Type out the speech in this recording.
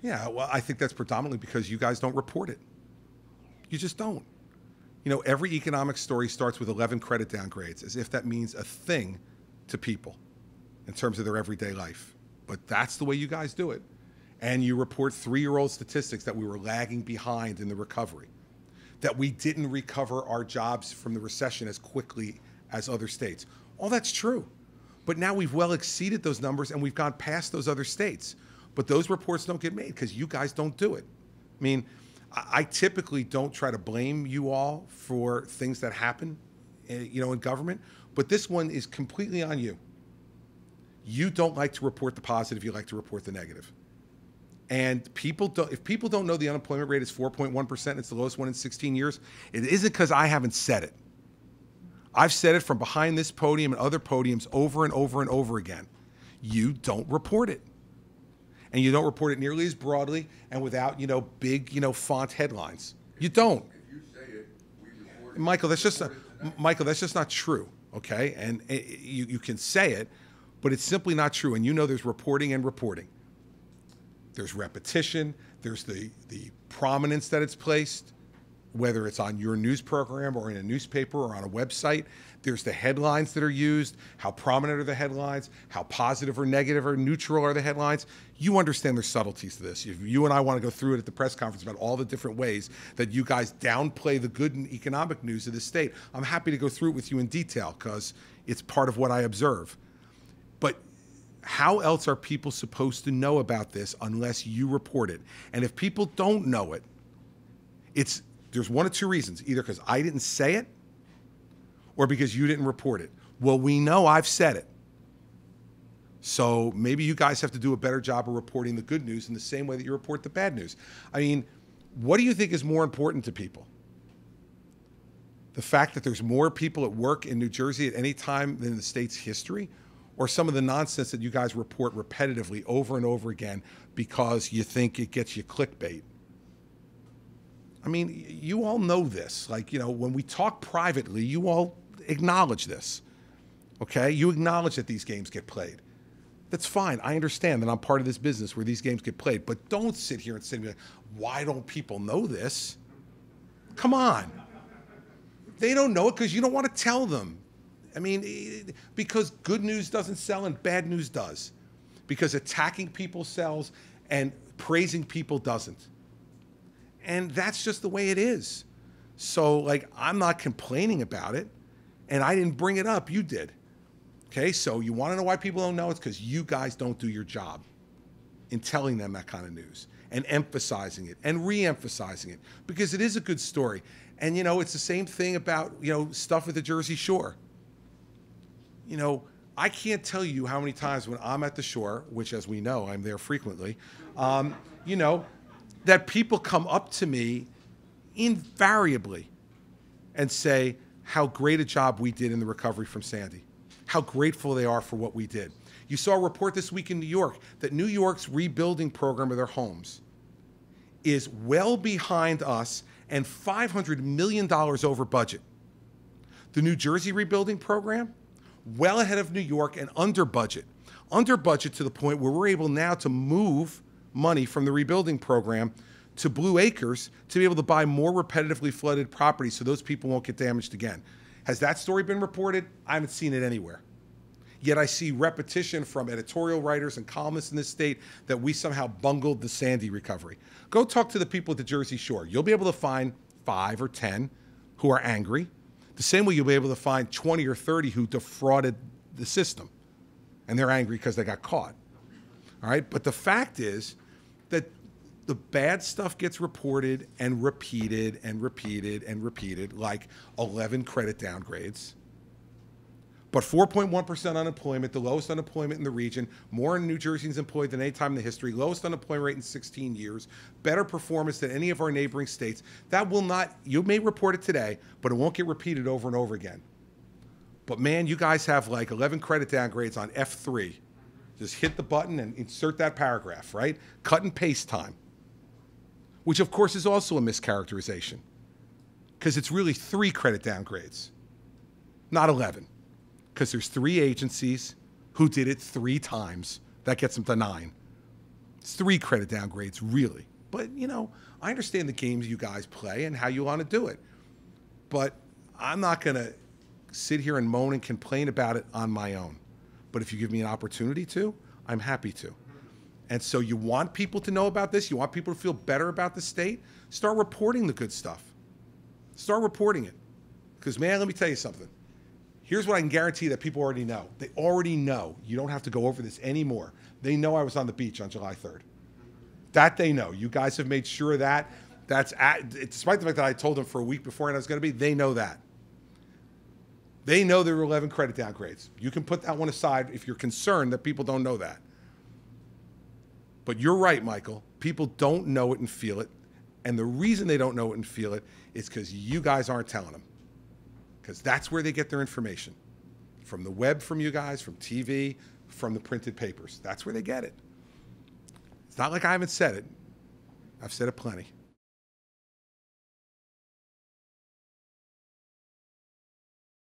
Yeah, well, I think that's predominantly because you guys don't report it. You just don't. You know, every economic story starts with 11 credit downgrades, as if that means a thing to people in terms of their everyday life. But that's the way you guys do it. And you report 3-year-old statistics that we were lagging behind in the recovery, that we didn't recover our jobs from the recession as quickly as other states. All that's true. But now we've well exceeded those numbers and we've gone past those other states. But those reports don't get made because you guys don't do it. I mean, I typically don't try to blame you all for things that happen, you know, in government, but this one is completely on you. You don't like to report the positive, you like to report the negative. And people don't, if people don't know the unemployment rate is 4.1%, it's the lowest one in 16 years, it isn't because I haven't said it. I've said it from behind this podium and other podiums over and over and over again. You don't report it. And you don't report it nearly as broadly and without, you know, big, you know, font headlines. You don't. If you say it, we report it. Michael, that's just not true, okay? And you can say it, but it's simply not true. And you know there's reporting and reporting. There's repetition. There's the prominence that it's placed, whether it's on your news program or in a newspaper or on a website. There's the headlines that are used, how prominent are the headlines, how positive or negative or neutral are the headlines. You understand there's subtleties to this. If you and I want to go through it at the press conference about all the different ways that you guys downplay the good and economic news of the state, I'm happy to go through it with you in detail because it's part of what I observe. But how else are people supposed to know about this unless you report it? And if people don't know it, there's one of two reasons, either because I didn't say it or because you didn't report it. Well, we know I've said it. So maybe you guys have to do a better job of reporting the good news in the same way that you report the bad news. I mean, what do you think is more important to people? The fact that there's more people at work in New Jersey at any time than in the state's history? Or some of the nonsense that you guys report repetitively over and over again because you think it gets you clickbait? I mean, you all know this. Like, you know, when we talk privately, you all acknowledge this, okay? You acknowledge that these games get played. That's fine. I understand that I'm part of this business where these games get played, but don't sit here and say, why don't people know this? Come on. They don't know it because you don't want to tell them. I mean, because good news doesn't sell and bad news does. Because attacking people sells and praising people doesn't. And that's just the way it is. So, like, I'm not complaining about it, and I didn't bring it up. You did. Okay, so you want to know why people don't know? It's because you guys don't do your job in telling them that kind of news and emphasizing it and re-emphasizing it because it is a good story. And, you know, it's the same thing about, you know, stuff at the Jersey Shore. You know, I can't tell you how many times when I'm at the shore, which, as we know, I'm there frequently, you know, that people come up to me invariably and say how great a job we did in the recovery from Sandy, how grateful they are for what we did. You saw a report this week in New York that New York's rebuilding program of their homes is well behind us and $500 million over budget. The New Jersey rebuilding program, well ahead of New York and under budget to the point where we're able now to move money from the rebuilding program to Blue Acres to be able to buy more repetitively flooded property so those people won't get damaged again. Has that story been reported? I haven't seen it anywhere. Yet I see repetition from editorial writers and columnists in this state that we somehow bungled the Sandy recovery. Go talk to the people at the Jersey Shore. You'll be able to find 5 or 10 who are angry. The same way you'll be able to find 20 or 30 who defrauded the system. And they're angry because they got caught. All right? But the fact is that the bad stuff gets reported and repeated and repeated and repeated, like 11 credit downgrades. But 4.1% unemployment, the lowest unemployment in the region, more New Jerseyans employed than any time in the history, lowest unemployment rate in 16 years, better performance than any of our neighboring states. That will not, you may report it today, but it won't get repeated over and over again. But man, you guys have like 11 credit downgrades on F3. Just hit the button and insert that paragraph, right? Cut and paste time. Which of course is also a mischaracterization because it's really 3 credit downgrades, not 11. Because there's 3 agencies who did it 3 times. That gets them to 9. It's 3 credit downgrades, really. But, you know, I understand the games you guys play and how you want to do it. But I'm not going to sit here and moan and complain about it on my own. But if you give me an opportunity to, I'm happy to. And so you want people to know about this? You want people to feel better about the state? Start reporting the good stuff. Start reporting it. Because, man, let me tell you something. Here's what I can guarantee that people already know. They already know. You don't have to go over this anymore. They know I was on the beach on July 3rd. That they know. You guys have made sure that. Despite the fact that I told them for a week beforehand I was going to be, they know that. They know there were 11 credit downgrades. You can put that one aside if you're concerned that people don't know that. But you're right, Michael. People don't know it and feel it. And the reason they don't know it and feel it is because you guys aren't telling them. Because that's where they get their information. From the web from you guys, from TV, from the printed papers. That's where they get it. It's not like I haven't said it. I've said it plenty.